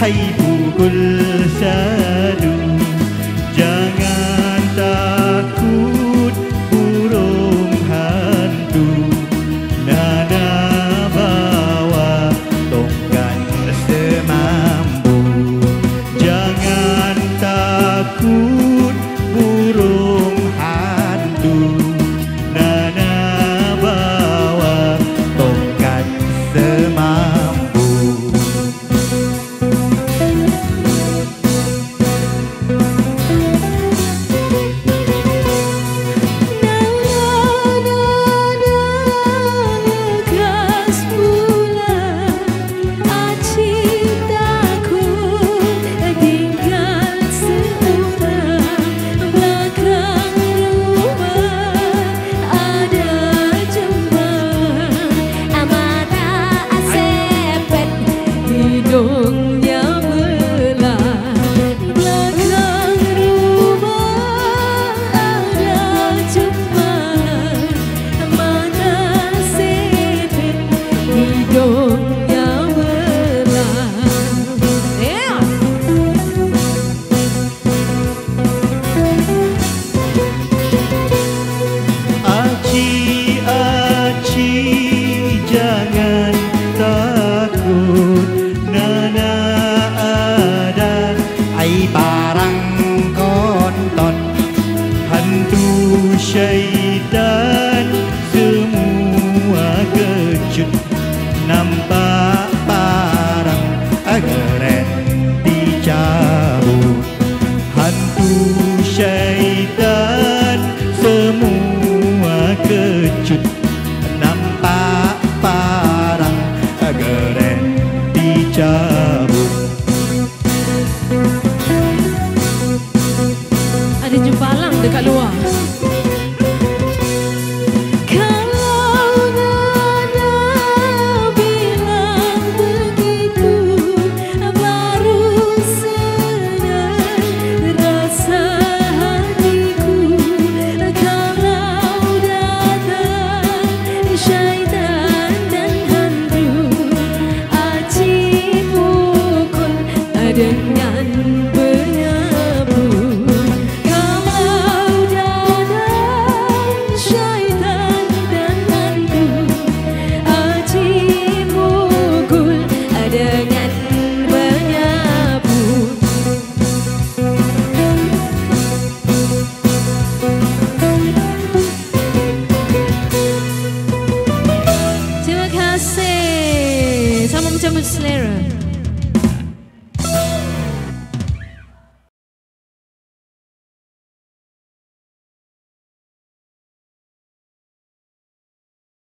hai pukul syadu. Jangan takut burung hantu, Nana bawa tongkat semampu. Jangan takut burung hantu, Nana bawa tongkat semampu. Jangan takut, Nana ada ai barang konton, hantu syaitan semua kejut. Nampak barang keren dicabut, hantu syaitan semua kejut. Nampak parang keren dicabut. Ada jumpa alang dekat luar. Dengan penyapu, kalau datang syaitan dan hantu, aji mukul dengan penyapu. Terima kasih. Sama macam selera.